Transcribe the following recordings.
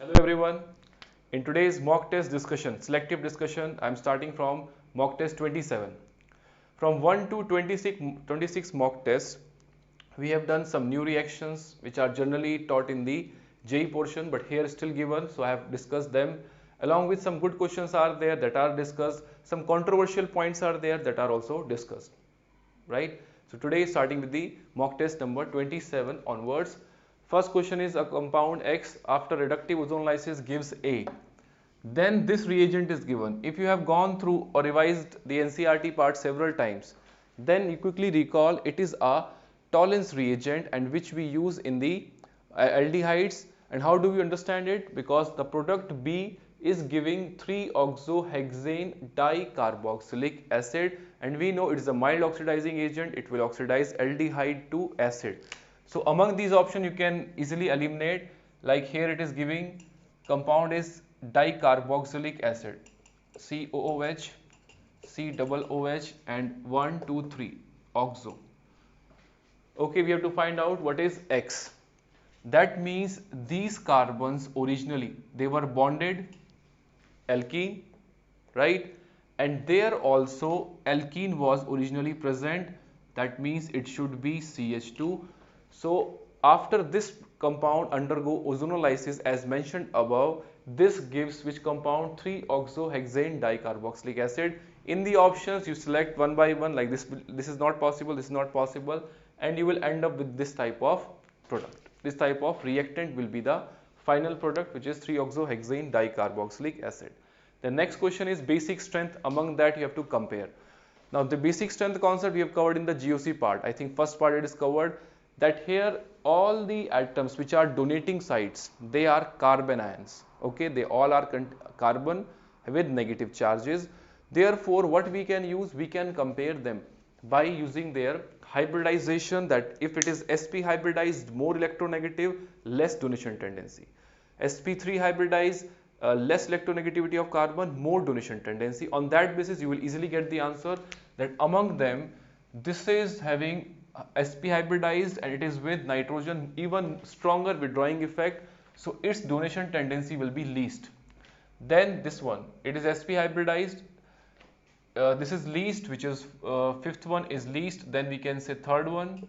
Hello everyone. In today's mock test discussion, selective discussion, I am starting from mock test 27. From 1 to 26 mock tests, we have done some new reactions which are generally taught in the JEE portion, but here still given, so I have discussed them. Along with some good questions are there that are discussed, some controversial points are there that are also discussed, right? So today starting with the mock test number 27 onwards. First question is a compound X after reductive ozonolysis gives A. Then this reagent is given. If you have gone through or revised the NCERT part several times, then you quickly recall it is a Tollens reagent and which we use in the aldehydes. And how do we understand it? Because the product B is giving 3-oxohexane dicarboxylic acid, and we know it is a mild oxidizing agent. It will oxidize aldehyde to acid. So among these options you can easily eliminate, like here it is giving compound is dicarboxylic acid, COOH, COOH, and 1, 2, 3 oxo. Okay, we have to find out what is X. That means these carbons originally they were bonded alkene, right? And there also alkene was originally present. That means it should be CH2. So after this compound undergo ozonolysis as mentioned above, this gives which compound? 3-oxohexane dicarboxylic acid. In the options you select one by one, like this is not possible, this is not possible, and you will end up with this type of product. This type of reactant will be the final product, which is 3-oxohexane dicarboxylic acid. The next question is basic strength. Among that you have to compare. Now the basic strength concept we have covered in the GOC part. I think first part it is covered, that here all the atoms which are donating sites, they are carbon ions. Okay, they all are carbon with negative charges. Therefore what we can use, we can compare them by using their hybridization, that if it is sp hybridized, more electronegative, less donation tendency. sp3 hybridized, less electronegativity of carbon, more donation tendency. On that basis you will easily get the answer that among them this is having sp hybridized and it is with nitrogen even stronger withdrawing effect, so its donation tendency will be least. Then this one, it is sp hybridized, this is least, which is fifth one is least, then we can say third one.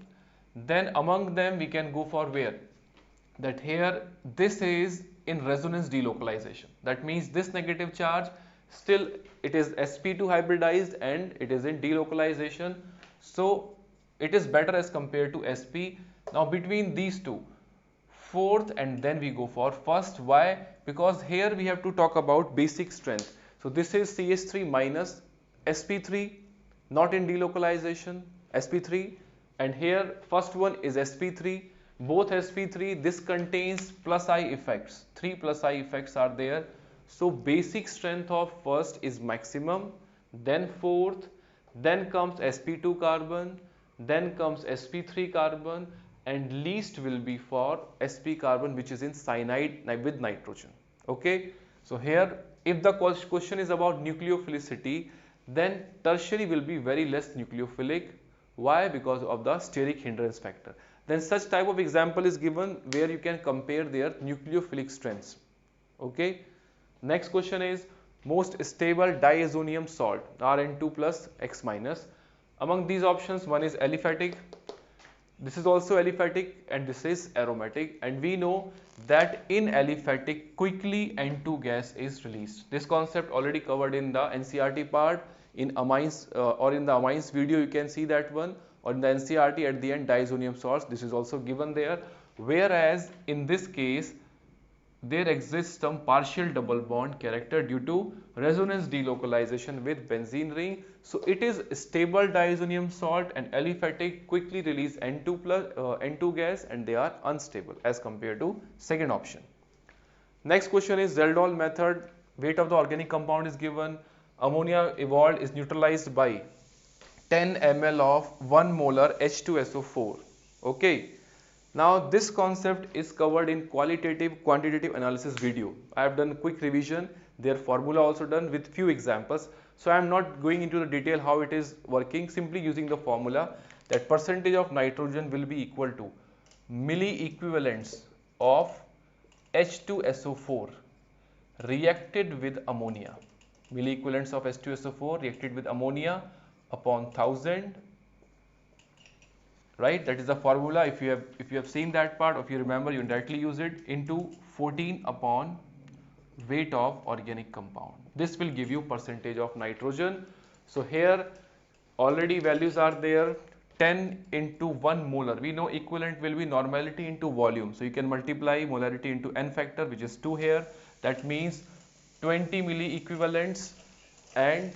Then among them we can go for where, that here this is in resonance delocalization. That means this negative charge still it is sp2 hybridized and it is in delocalization, so it is better as compared to sp. Now between these two, fourth and then we go for first. Why? Because here we have to talk about basic strength. So this is CH3 minus sp3, not in delocalization, sp3, and here first one is sp3, both sp3, this contains plus I effects, 3 plus I effects are there. So basic strength of first is maximum, then fourth, then comes sp2 carbon, then comes sp3 carbon, and least will be for sp carbon, which is in cyanide with nitrogen. Okay, so here if the question is about nucleophilicity, then tertiary will be very less nucleophilic. Why? Because of the steric hindrance factor. Then such type of example is given where you can compare their nucleophilic strengths. Okay. Next question is most stable diazonium salt, Rn2 plus X minus. Among these options, one is aliphatic, this is also aliphatic, and this is aromatic, and we know that in aliphatic quickly N2 gas is released. This concept already covered in the NCERT part, in amines or in the amines video you can see that one, or in the NCERT at the end diazonium salts, this is also given there. Whereas in this case there exists some partial double bond character due to resonance delocalization with benzene ring. So it is stable diazonium salt, and aliphatic quickly release N2 plus N2 gas, and they are unstable as compared to second option. Next question is Zeldol method. Weight of the organic compound is given. Ammonia evolved is neutralized by 10 ml of 1 molar H2SO4. Okay. Now this concept is covered in qualitative quantitative analysis video. I have done quick revision, their formula also done with few examples. So I am not going into the detail how it is working, simply using the formula that percentage of nitrogen will be equal to milli equivalents of H2SO4 reacted with ammonia. Milliequivalents of H2SO4 reacted with ammonia upon 1000, right? That is the formula. If you have seen that part, or if you remember, you can directly use it, into 14 upon weight of organic compound. This will give you percentage of nitrogen. So here already values are there. 10 into 1 molar. We know equivalent will be normality into volume. So you can multiply molarity into n factor, which is 2 here. That means 20 milli equivalents, and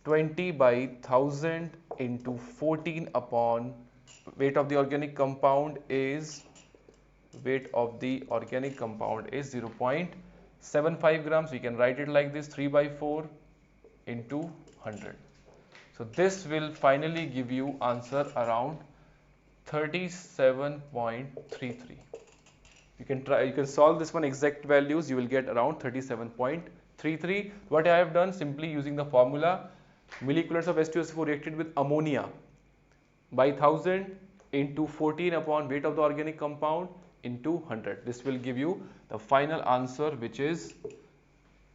20 by 1000 into 14 upon weight of the organic compound is 0.75 grams. We can write it like this: 3 by 4 into 100. So this will finally give you answer around 37.33. You can solve this one exact values, you will get around 37.33. What I have done, simply using the formula, milliequivalents of H2SO4 reacted with ammonia by 1000 into 14 upon weight of the organic compound into 100. This will give you the final answer, which is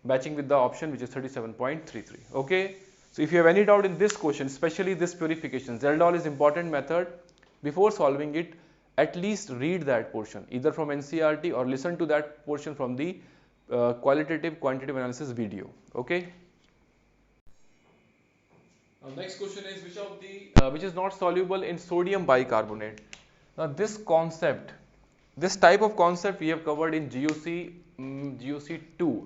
matching with the option, which is 37.33. Okay. So if you have any doubt in this question, especially this purification, Zeldol is important method. Before solving it, at least read that portion either from NCERT or listen to that portion from the qualitative quantitative analysis video. Okay. Next question is, which is not soluble in sodium bicarbonate. Now this type of concept we have covered in GOC2,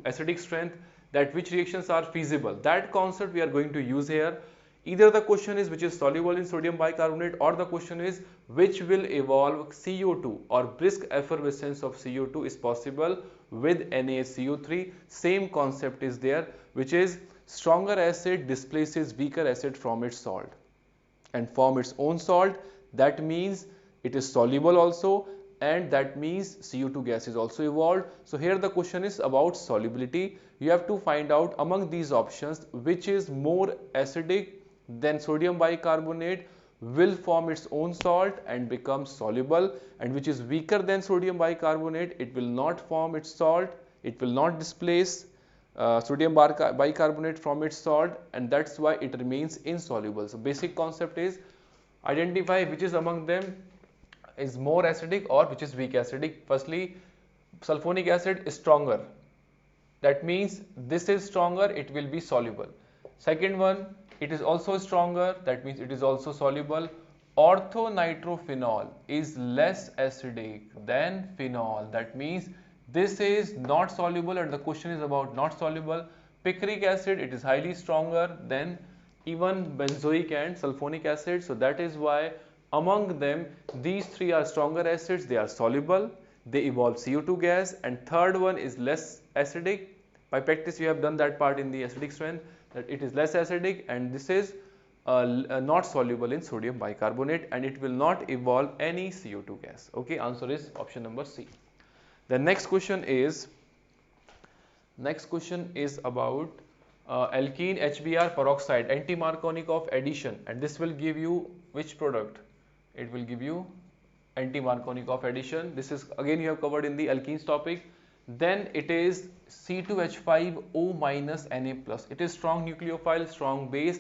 acidic strength, that which reactions are feasible. That concept we are going to use here. Either the question is which is soluble in sodium bicarbonate, or the question is which will evolve CO2 or brisk effervescence of CO2 is possible with NaCO3. Same concept is there, which is stronger acid displaces weaker acid from its salt and form its own salt. That means it is soluble also, and that means CO2 gas is also evolved. So here the question is about solubility. You have to find out among these options which is more acidic than sodium bicarbonate, will form its own salt and become soluble, and which is weaker than sodium bicarbonate, it will not form its salt, it will not displace sodium bicarbonate from its salt, and that's why it remains insoluble. So basic concept is identify which is among them is more acidic or which is weak acidic. Firstly, sulfonic acid is stronger. That means this is stronger, it will be soluble. Second one, it is also stronger, that means it is also soluble. Orthonitrophenol is less acidic than phenol. That means this is not soluble, and the question is about not soluble. Picric acid, it is highly stronger than even benzoic and sulfonic acid. So that is why among them these three are stronger acids, they are soluble, they evolve CO2 gas. And third one is less acidic. By practice you have done that part in the acidic strength, that it is less acidic, and this is not soluble in sodium bicarbonate, and it will not evolve any CO2 gas. Okay, answer is option number C. The next question is about alkene HBr peroxide, anti-Markovnikov addition, and this will give you which product? It will give you anti-Markovnikov addition. This is again you have covered in the alkenes topic. Then it is C2H5O minus Na plus. It is strong nucleophile, strong base.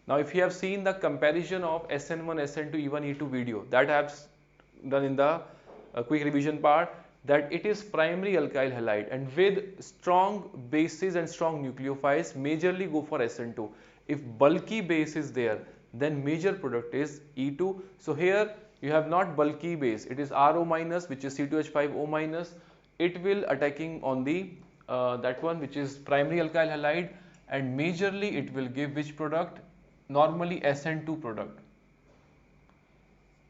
Now if you have seen the comparison of SN1, SN2, E1, E2 video that I have done in the quick revision part, that it is primary alkyl halide, and with strong bases and strong nucleophiles majorly go for SN2. If bulky base is there, then major product is E2. So here you have not bulky base, it is RO minus, which is C2H5O minus. It will attacking on the that one which is primary alkyl halide, and majorly it will give which product? Normally SN2 product,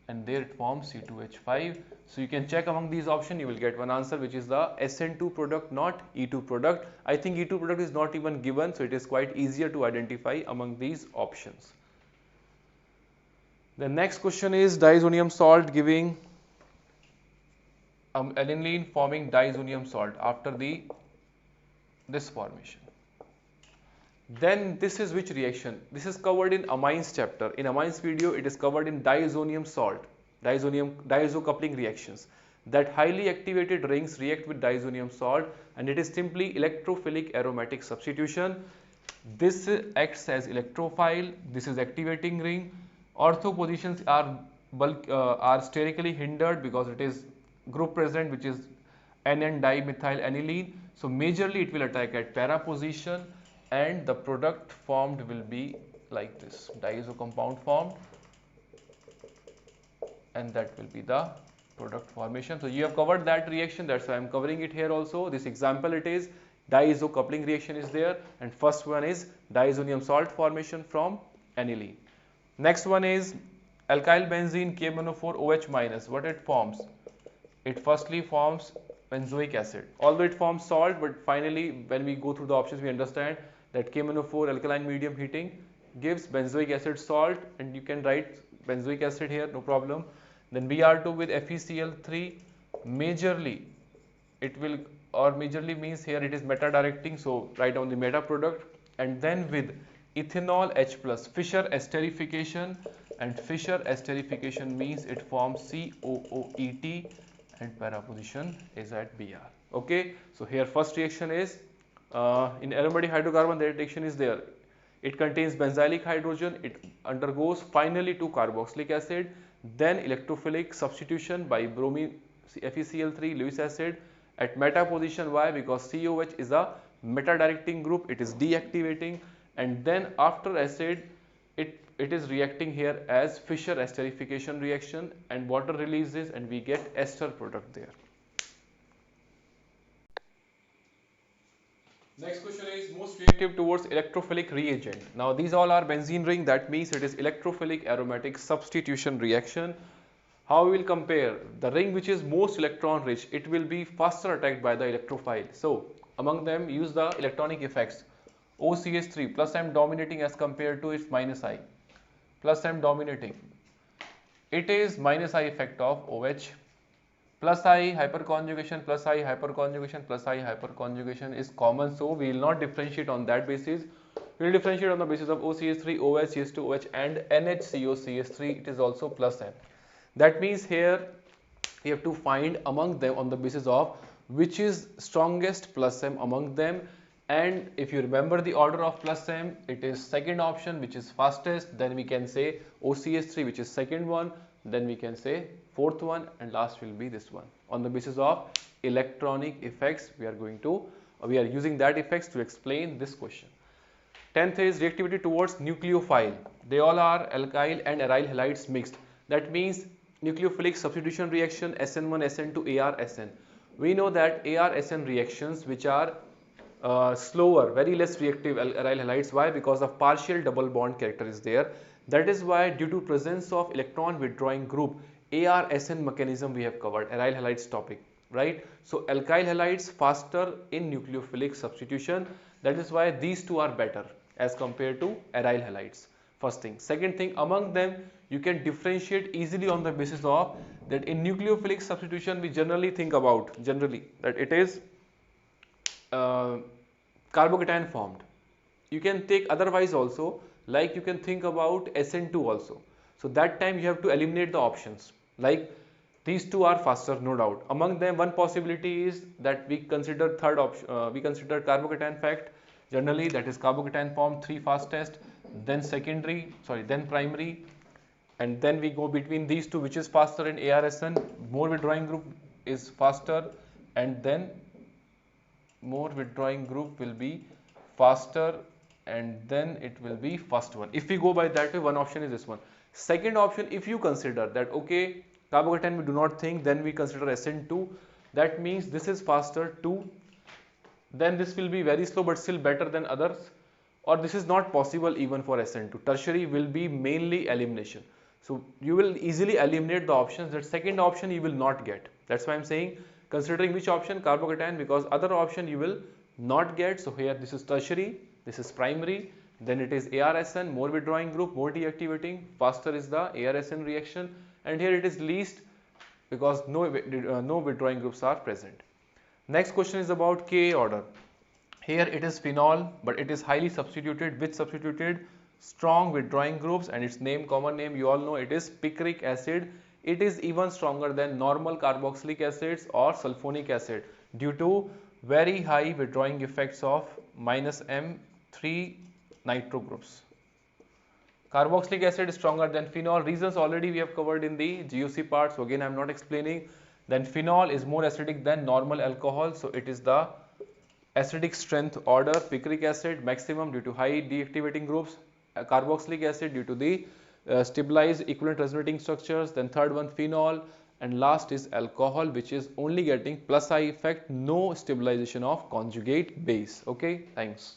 and there it forms C2H5. So you can check among these options, you will get one answer, which is the SN2 product, not E2 product. I think E2 product is not even given, so it is quite easier to identify among these options. The next question is diazonium salt giving aniline forming diazonium salt after this formation. Then this is which reaction? This is covered in amines chapter. In amines video, it is covered in diazonium salt, diazo coupling reactions. that highly activated rings react with diazonium salt, and it is simply electrophilic aromatic substitution. This acts as electrophile. This is activating ring. Ortho positions are sterically hindered because it is group present, which is NN dimethyl aniline. So majorly it will attack at para position, and the product formed will be like this, diazo compound formed, and that will be the product formation. So you have covered that reaction, that's why I am covering it here also. This example, it is diazo coupling reaction is there, and first one is diazonium salt formation from aniline. Next one is alkyl benzene KMnO4OH minus. What it forms? It firstly forms benzoic acid. Although it forms salt, but finally when we go through the options we understand that KMnO4 alkaline medium heating gives benzoic acid salt, and you can write benzoic acid here, no problem. Then Br2 with FeCl3, majorly it will, or majorly means here it is meta directing, so write down the meta product. And then with ethanol H plus, Fischer esterification, and Fischer esterification means it forms COOET, and para position is at Br. Okay, so here first reaction is in aromatic hydrocarbon, the reaction is there. It contains benzylic hydrogen, it undergoes finally to carboxylic acid, then electrophilic substitution by bromine FeCl3 Lewis acid at meta position. Why? Because COH is a meta directing group, it is deactivating, and then after acid it is reacting here as Fischer esterification reaction, and water releases and we get ester product there. Next question is most reactive towards electrophilic reagent. Now these all are benzene ring, that means it is electrophilic aromatic substitution reaction. How we will compare? The ring which is most electron rich, it will be faster attacked by the electrophile. So among them use the electronic effects. OCH3 plus M dominating as compared to its minus I. Plus M dominating. It is minus I effect of OH. Plus I hyperconjugation, plus I hyperconjugation, plus I hyperconjugation is common, so we will not differentiate on that basis. We will differentiate on the basis of OCH3, OH, CH2OH and NHCOCH3, it is also plus M. That means here we have to find among them on the basis of which is strongest plus M among them, and if you remember the order of plus M, it is second option which is fastest, then we can say OCH3 which is second one, then we can say fourth one, and last will be this one. On the basis of electronic effects we are using that effects to explain this question. 10th is reactivity towards nucleophile. They all are alkyl and aryl halides mixed. That means nucleophilic substitution reaction SN1 SN2 AR SN. We know that AR SN reactions which are slower, very less reactive aryl halides. Why? Because of partial double bond character is there. That is why due to presence of electron withdrawing group, AR-SN mechanism we have covered, aryl halides topic, right? So alkyl halides faster in nucleophilic substitution. That is why these two are better as compared to aryl halides. First thing. Second thing, among them you can differentiate easily on the basis of that in nucleophilic substitution we generally think about that it is carbocation formed. You can take otherwise also, like you can think about SN2 also. So that time you have to eliminate the options, like these two are faster, no doubt. Among them one possibility is that we consider third option, we consider carbocation fact generally, that is carbocation formed 3 fastest, then then primary, and then we go between these two which is faster in ARSN, more withdrawing group is faster, and then more withdrawing group will be faster, and then it will be first one. If we go by that way, one option is this one. Second option, if you consider that okay, carbocation we do not think, then we consider SN2, that means this is faster 2, then this will be very slow but still better than others, or this is not possible even for SN2. Tertiary will be mainly elimination. So you will easily eliminate the options, that second option you will not get. That's why I'm saying considering which option, carbocation, because other option you will not get. So here this is tertiary, this is primary, then it is ARSN, more withdrawing group, more deactivating, faster is the ARSN reaction, and here it is least because no withdrawing groups are present. Next question is about Ka order. Here it is phenol, but it is highly substituted with strong withdrawing groups, and its name, common name you all know, it is picric acid. it is even stronger than normal carboxylic acids or sulfonic acid due to very high withdrawing effects of -M3 nitro groups. Carboxylic acid is stronger than phenol. Reasons already we have covered in the GUC part, so again I am not explaining. Then phenol is more acidic than normal alcohol, so it is the acidic strength order. Picric acid maximum due to high deactivating groups, carboxylic acid due to the stabilized equivalent resonating structures, then third one phenol, and last is alcohol, which is only getting plus I effect, no stabilization of conjugate base. Okay, thanks.